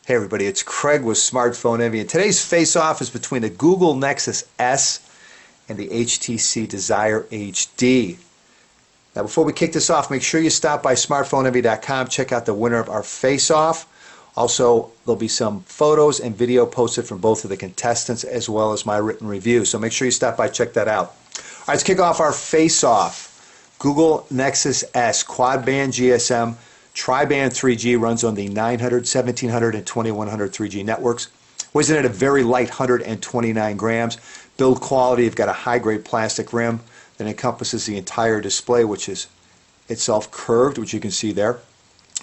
Hey everybody, it's Craig with Smartphone Envy, and today's face-off is between the Google Nexus S and the HTC Desire HD. Now before we kick this off, make sure you stop by smartphoneenvy.com, check out the winner of our face-off. Also, there'll be some photos and video posted from both of the contestants as well as my written review, so make sure you stop by, check that out. All right, let's kick off our face-off. Google Nexus S quad-band GSM tri-band 3G, runs on the 900, 1700, and 2100 3G networks. Weighs in at a very light 129 grams. Build quality, you've got a high-grade plastic rim that encompasses the entire display, which is itself curved, which you can see there.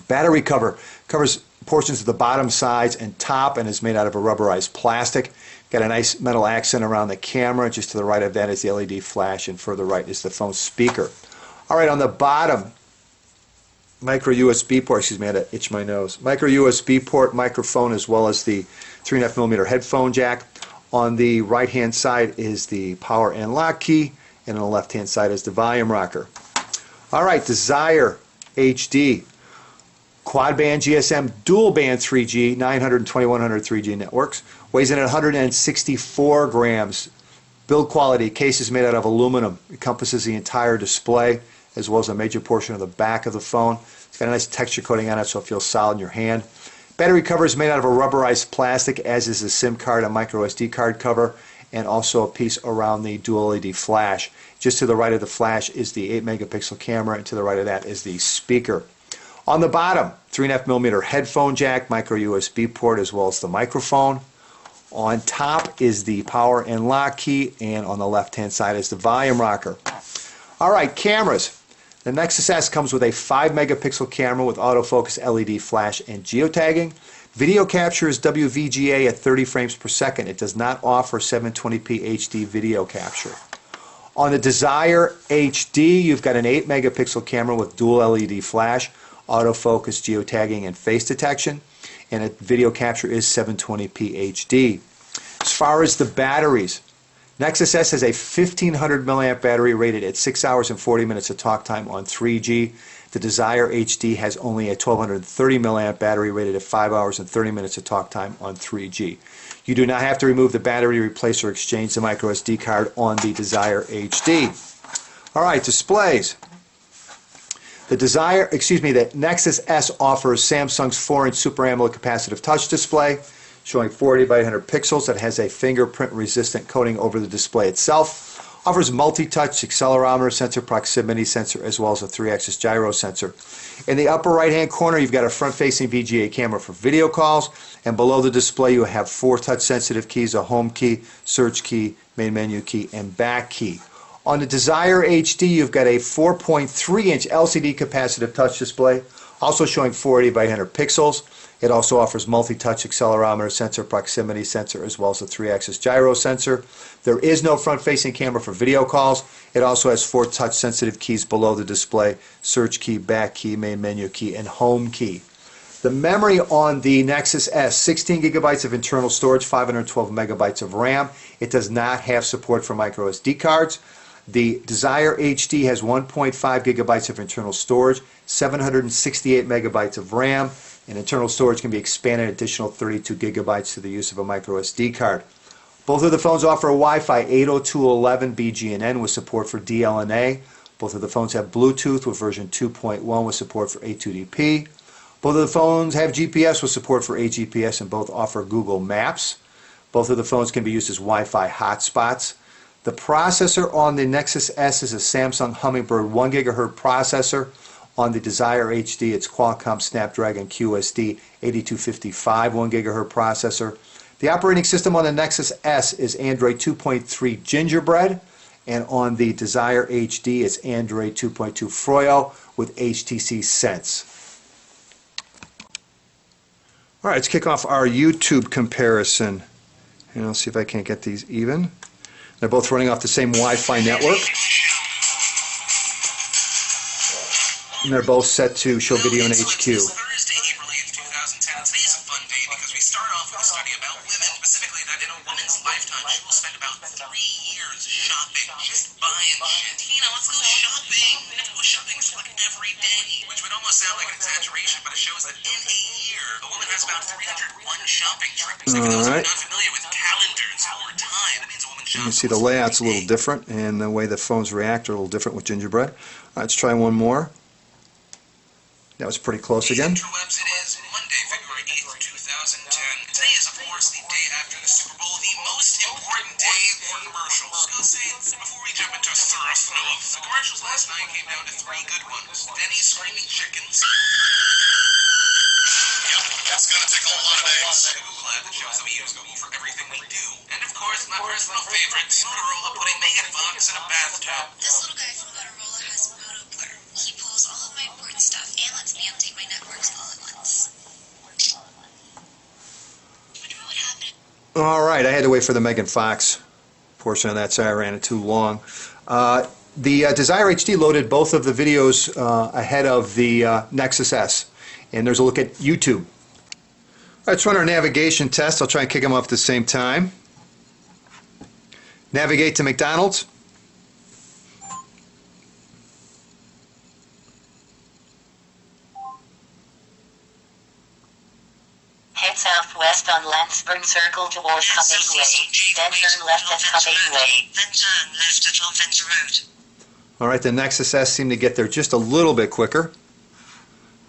Battery cover covers portions of the bottom, sides, and top, and is made out of a rubberized plastic. Got a nice metal accent around the camera. Just to the right of that is the LED flash, and further right is the phone speaker. All right, on the bottom, micro USB port, excuse me, I had to itch my nose. Micro USB port, microphone, as well as the 3.5mm headphone jack. On the right hand side is the power and lock key, and on the left hand side is the volume rocker. Alright, Desire HD quad band GSM dual band 3G 900 and 2100 3G networks. Weighs in at 164 grams. Build quality, case is made out of aluminum. Encompasses the entire display as well as a major portion of the back of the phone. It's got a nice texture coating on it so it feels solid in your hand. Battery cover is made out of a rubberized plastic, as is the SIM card and micro SD card cover, and also a piece around the dual LED flash. Just to the right of the flash is the 8-megapixel camera, and to the right of that is the speaker. On the bottom, 3.5mm headphone jack, micro USB port, as well as the microphone. On top is the power and lock key, and on the left hand side is the volume rocker. Alright, cameras. The Nexus S comes with a 5-megapixel camera with autofocus, LED flash, and geotagging. Video capture is WVGA at 30 frames per second. It does not offer 720p HD video capture. On the Desire HD, you've got an 8-megapixel camera with dual LED flash, autofocus, geotagging, and face detection. And video capture is 720p HD. As far as the batteries, Nexus S has a 1500 milliamp battery rated at 6 hours and 40 minutes of talk time on 3G. The Desire HD has only a 1230 milliamp battery rated at 5 hours and 30 minutes of talk time on 3G. You do not have to remove the battery, replace or exchange the micro SD card on the Desire HD. Alright, displays. The Nexus S offers Samsung's 4-inch Super AMOLED capacitive touch display, showing 480 by 800 pixels that has a fingerprint-resistant coating over the display itself. Offers multi-touch, accelerometer sensor, proximity sensor, as well as a 3-axis gyro sensor. In the upper right-hand corner, you've got a front-facing VGA camera for video calls, and below the display you have 4 touch-sensitive keys, a home key, search key, main menu key, and back key. On the Desire HD, you've got a 4.3-inch LCD capacitive touch display, also showing 480 by 800 pixels. It also offers multi-touch, accelerometer sensor, proximity sensor, as well as a 3-axis gyro sensor. There is no front-facing camera for video calls. It also has 4 touch-sensitive keys below the display: search key, back key, main menu key, and home key. The memory on the Nexus S, 16 gigabytes of internal storage, 512 megabytes of RAM. It does not have support for micro SD cards. The Desire HD has 1.5 gigabytes of internal storage, 768 megabytes of RAM, and internal storage can be expanded an additional 32 gigabytes through the use of a micro SD card. Both of the phones offer Wi-Fi 802.11 BGNN with support for DLNA. Both of the phones have Bluetooth with version 2.1 with support for A2DP. Both of the phones have GPS with support for AGPS, and both offer Google Maps. Both of the phones can be used as Wi-Fi hotspots. The processor on the Nexus S is a Samsung Hummingbird 1 GHz processor. On the Desire HD, it's Qualcomm Snapdragon QSD 8255 1 GHz processor. The operating system on the Nexus S is Android 2.3 Gingerbread, and on the Desire HD, it's Android 2.2 Froyo with HTC Sense. All right, let's kick off our YouTube comparison. And I'll see if I can't get these even. They're both running off the same Wi-Fi network. And they're both set to show video in HQ. Thursday, April 8th, 2010. Today's a fun day because we start off with a study about women, specifically that in a woman's lifetime she will spend about 3 years shopping, just buying shit. Tina, let's go shopping. We have to go shopping for like every day, which would almost sound like an exaggeration, but it shows that in a year, a woman has about 301 shopping trips. And for those who are not familiar with calendars or time, that means a woman shops. You can see the layout's a little different, and the way the phones react are a little different with Gingerbread. Let's try one more. That was pretty close again. Interwebs, it is Monday, February 8th, 2010. Today is, of course, the day after the Super Bowl, the most important day for commercials. Go Saints. Before we jump into Thurf, the commercials last night came down to 3 good ones. Denny's Screaming Chickens. Yep, that's gonna take a lot of eggs. The Google ad that shows that we use Google for everything we do. And of course, my personal favorite, Motorola putting Megan Fox in a bathtub. This little guy from Motorola has Moto Blur. He pulls all of my important stuff and lets me update my networks all at once. Wonder what happened. Alright, I had to wait for the Megan Fox portion of that, so I ran it too long. The Desire HD loaded both of the videos ahead of the Nexus S, and there's a look at YouTube. Let's run our navigation test. I'll try and kick them off at the same time. Navigate to McDonald's. Head southwest on Landsberg Circle towards Cupping Way, then turn left at Cupping Way. Then turn left at Offense Road. Alright, the Nexus S seemed to get there just a little bit quicker.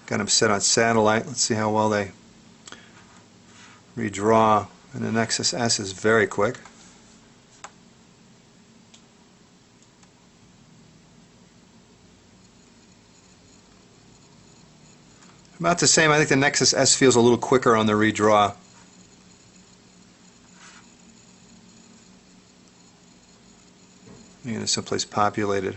Got them set on satellite. Let's see how well they redraw. And the Nexus S is very quick. About the same. I think the Nexus S feels a little quicker on the redraw. It's someplace populated.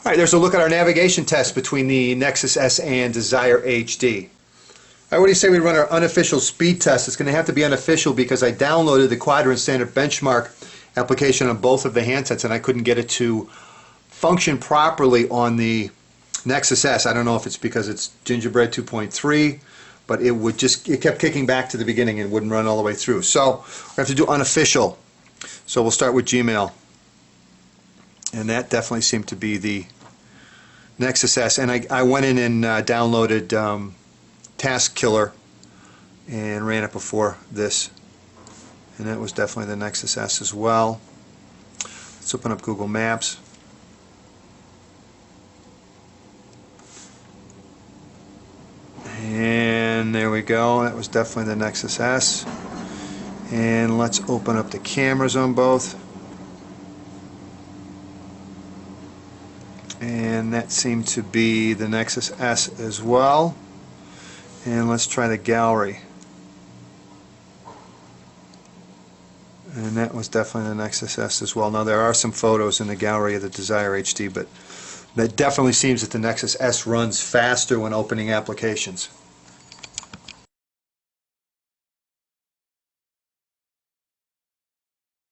Alright, there's a look at our navigation test between the Nexus S and Desire HD. Alright, what do you say we run our unofficial speed test? It's going to have to be unofficial because I downloaded the Quadrant Standard Benchmark application on both of the handsets and I couldn't get it to function properly on the Nexus S. I don't know if it's because it's Gingerbread 2.3, but it kept kicking back to the beginning and wouldn't run all the way through. So we have to do unofficial. So we'll start with Gmail. And that definitely seemed to be the Nexus S. And I went in and downloaded Task Killer and ran it before this. And that was definitely the Nexus S as well. Let's open up Google Maps. And there we go. That was definitely the Nexus S. And let's open up the cameras on both. And that seemed to be the Nexus S as well. And let's try the gallery. And that was definitely the Nexus S as well. Now there are some photos in the gallery of the Desire HD, but that definitely seems that the Nexus S runs faster when opening applications.